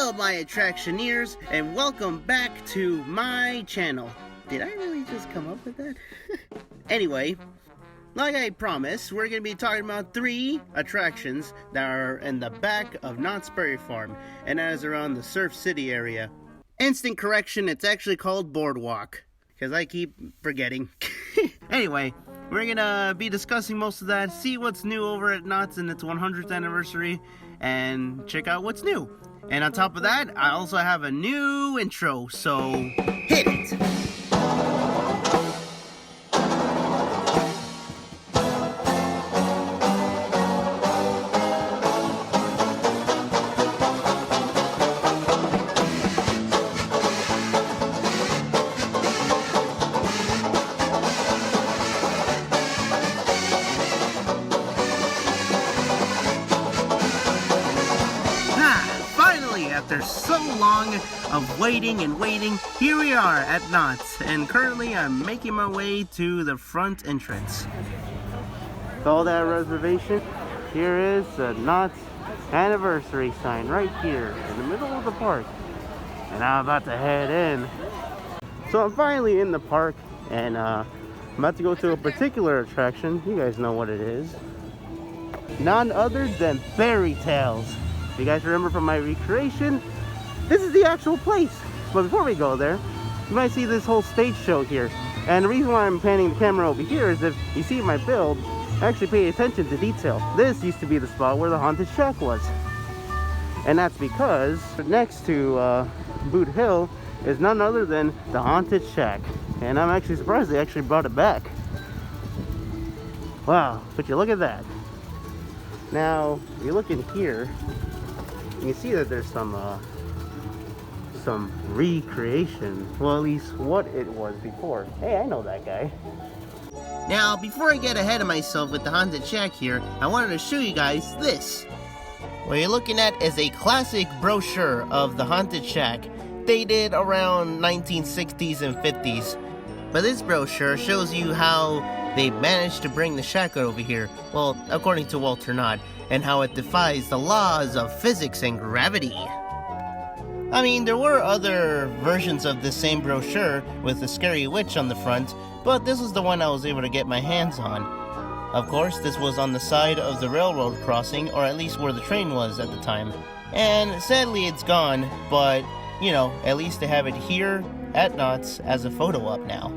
Hello my attractioneers, and welcome back to my channel. Did I really just come up with that? Anyway, like I promised, we're going to be talking about 3 attractions that are in the back of Knott's Berry Farm, and that is around the Surf City area. Instant correction, it's actually called Boardwalk, because I keep forgetting. Anyway, we're going to be discussing most of that, see what's new over at Knott's in its 100th anniversary, and check out what's new. And on top of that, I also have a new intro, so hit it! After so long of waiting, here we are at Knott's, and currently I'm making my way to the front entrance. All that reservation, here is the Knott's anniversary sign right here in the middle of the park, and I'm about to head in. So I'm finally in the park, and I'm about to go to a particular attraction. You guys know what it is. None other than Fairy Tales. If you guys remember from my recreation, this is the actual place. But before we go there, you might see this whole stage show here. And the reason why I'm panning the camera over here is if you see my build, actually pay attention to detail. This used to be the spot where the Haunted Shack was. And that's because next to Boot Hill is none other than the Haunted Shack. And I'm actually surprised they actually brought it back. Wow, but you look at that. Now, you look in here, you can see that there's some recreation. Well, at least what it was before. Hey, I know that guy. Now, before I get ahead of myself with the Haunted Shack here, I wanted to show you guys this. What you're looking at is a classic brochure of the Haunted Shack, dated around 1960s and 50s. But this brochure shows you how they managed to bring the shack over here, well, according to Walter Knott, and how it defies the laws of physics and gravity. I mean, there were other versions of this same brochure with the scary witch on the front, but this was the one I was able to get my hands on. Of course, this was on the side of the railroad crossing, or at least where the train was at the time. And sadly it's gone, but, you know, at least they have it here at Knott's as a photo op now.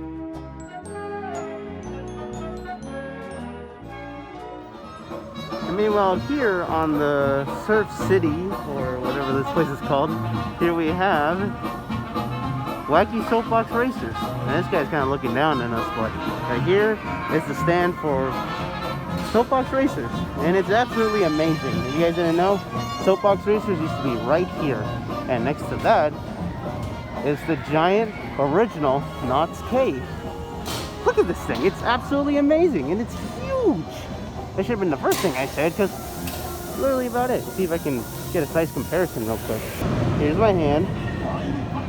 Meanwhile, here on the Surf City, or whatever this place is called, here we have Wacky Soapbox Racers. And this guy's kind of looking down on us, but right here is the stand for Soapbox Racers. And it's absolutely amazing. If you guys didn't know, Soapbox Racers used to be right here. And next to that is the giant original Knott's Cave. Look at this thing. It's absolutely amazing, and it's huge. That should have been the first thing I said, because literally about it. See if I can get a size comparison real quick. Here's my hand,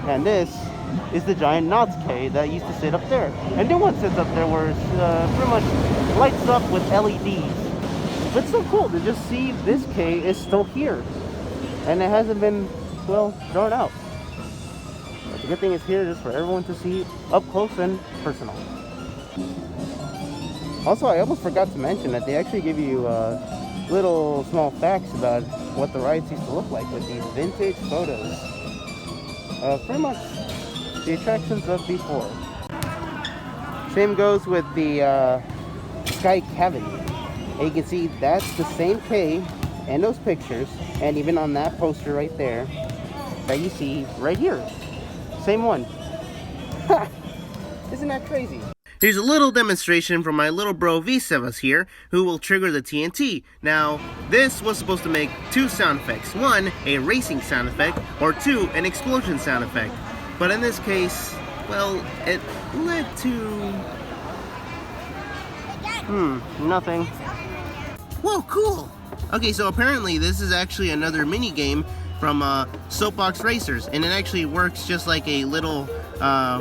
and this is the giant Knott's K that used to sit up there. And new one sits up there where it's pretty much lights up with LEDs. But it's so cool to just see this K is still here, and it hasn't been, well, thrown out. But the good thing is here just for everyone to see up close and personal. Also, I almost forgot to mention that they actually give you little small facts about what the rides used to look like with these vintage photos of pretty much the attractions of before. Same goes with the Sky Cavity. And you can see that's the same K in those pictures, and even on that poster right there that you see right here. Same one. Ha! Isn't that crazy? Here's a little demonstration from my little bro V7 here, who will trigger the TNT. Now, this was supposed to make 2 sound effects. 1, a racing sound effect, or 2, an explosion sound effect. But in this case, well, it led to... nothing. Whoa, cool! Okay, so apparently this is actually another mini game from Soapbox Racers, and it actually works just like a little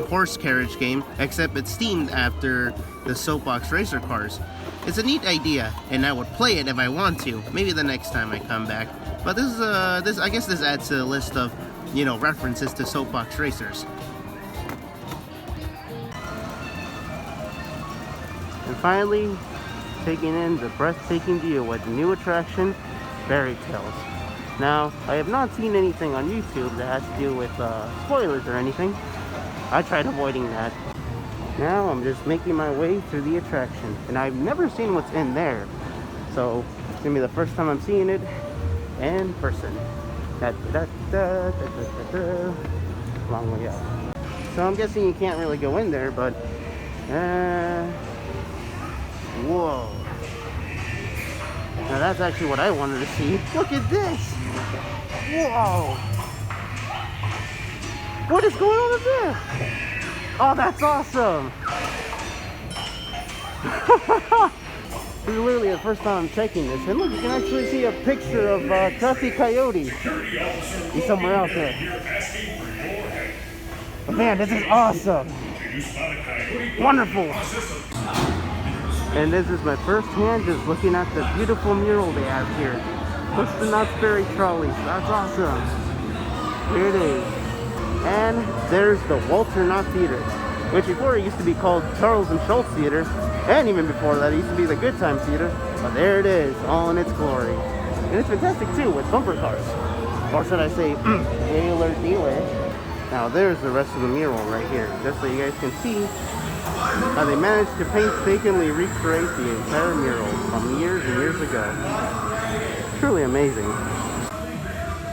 horse carriage game, except it's themed after the Soapbox Racer cars. It's a neat idea, and I would play it if I want to. Maybe the next time I come back. But this is I guess this adds to the list of, you know, references to soapbox racers. And finally, taking in the breathtaking view with the new attraction, Fairy Tales. Now, I have not seen anything on YouTube that has to do with spoilers or anything. I tried avoiding that. Now I'm just making my way through the attraction, and I've never seen what's in there. So it's gonna be the first time I'm seeing it in person. Long way up. So I'm guessing you can't really go in there, but whoa. Now that's actually what I wanted to see. Look at this! Whoa! What is going on up there? Oh, that's awesome! This is literally the first time I'm checking this. And look, you can actually see a picture of Crafty Coyote. He's somewhere out there. But man, this is awesome! Wonderful! And this is my first hand just looking at the beautiful mural they have here. Plus the Knott's Berry trolleys. That's awesome. Here it is. And there's the Walter Knott Theater, which before it used to be called Charles and Schultz Theater, and even before that it used to be the Good Time Theater. But there it is, all in its glory. And it's fantastic too, with bumper cars. Or should I say, wheeler dealer. Now there's the rest of the mural right here, just so you guys can see how they managed to painstakingly recreate the entire mural from years and years ago. Truly amazing.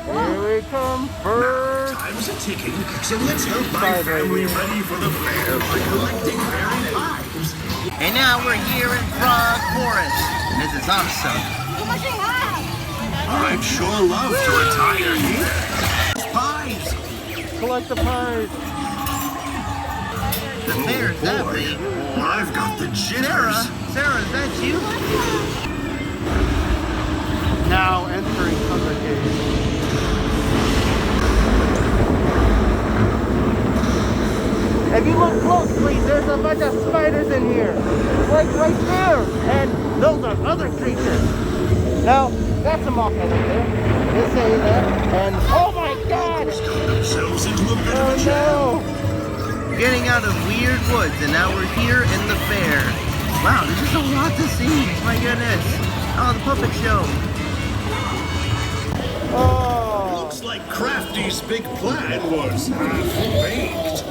Here we come first. Time's a ticking, so let's help my family ready for the fair by collecting fairy pies. And now we're here in Frog Forest, and this is awesome. I'd sure love to retire here. Pies. Collect the pies. The fair's that big. I've got the jitters. Sarah, is that you? Now entering Hunger Games. If you look closely, there's a bunch of spiders in here. Like right there. And those are other creatures. Now, that's a moth right there. They say that. And oh my god! Got themselves into a bit of a jam. Oh no! Getting out of weird woods, and now we're here in the fair. Wow, there's just a lot to see. My goodness. Oh, the puppet show. Oh. Looks like Crafty's big plan was half-baked.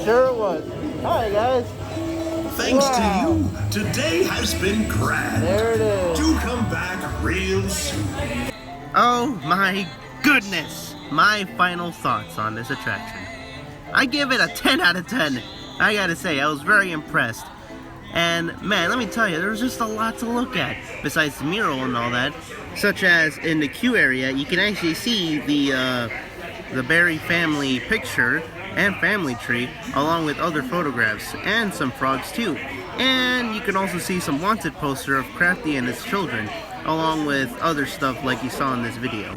Sure was. Hi, guys. Thanks to you, today has been grand. There it is. Do come back real soon. Oh my goodness. My final thoughts on this attraction. I give it a 10 out of 10. I gotta say, I was very impressed. And man, let me tell you, there's just a lot to look at besides the mural and all that. Such as in the queue area, you can actually see the Berry family picture and family tree, along with other photographs and some frogs too. And you can also see some wanted poster of Crafty and his children, along with other stuff like you saw in this video.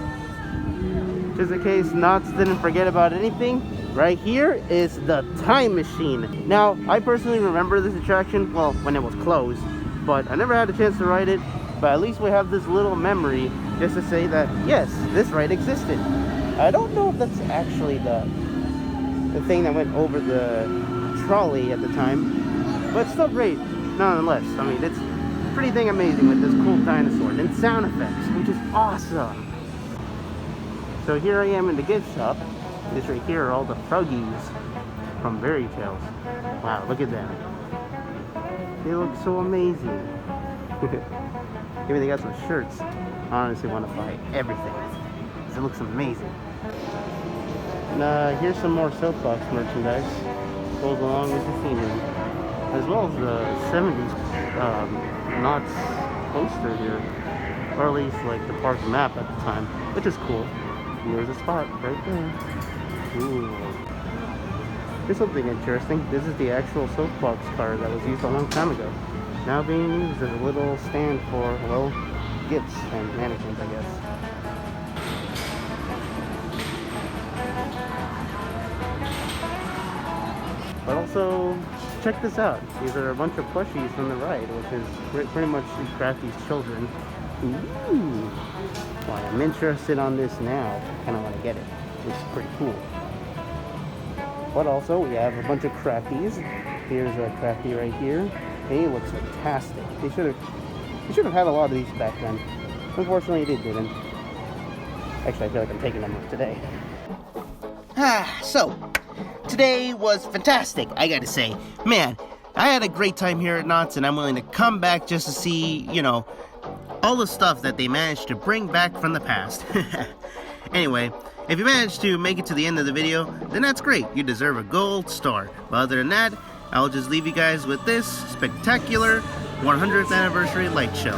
Just in case Knotts didn't forget about anything, right here is the time machine. Now, I personally remember this attraction, well, when it was closed, but I never had a chance to ride it. But at least we have this little memory just to say that, yes, this ride existed. I don't know if that's actually the thing that went over the trolley at the time, but it's still great nonetheless. I mean, it's pretty dang amazing with this cool dinosaur and sound effects, which is awesome. So here I am in the gift shop. This right here are all the froggies from Fairy Tales. Wow, look at them. They look so amazing. Even they got some shirts. I honestly want to buy everything. It looks amazing. And here's some more soapbox merchandise. Goes along with the theming. As well as the 70s Knott's poster here. Or at least like the park map at the time. Which is cool. Here's a spot right there. Ooh. Here's something interesting. This is the actual soapbox car that was used a long time ago. Now being used as a little stand for, well, gifts and mannequins, I guess. But also, check this out. These are a bunch of plushies from the ride, which is pretty much Crafty's children. Ooh. Well, I'm interested on this now. Kind of want to get it. It's pretty cool. But also, we have a bunch of Crafties. Here's a Crafty right here. He looks fantastic. They should have had a lot of these back then. Unfortunately, they didn't. Actually, I feel like I'm taking them today. So, today was fantastic, I gotta say. Man, I had a great time here at Knott's, and I'm willing to come back just to see, you know, all the stuff that they managed to bring back from the past. Anyway, if you managed to make it to the end of the video, then that's great. You deserve a gold star. But other than that, I'll just leave you guys with this spectacular 100th anniversary light show.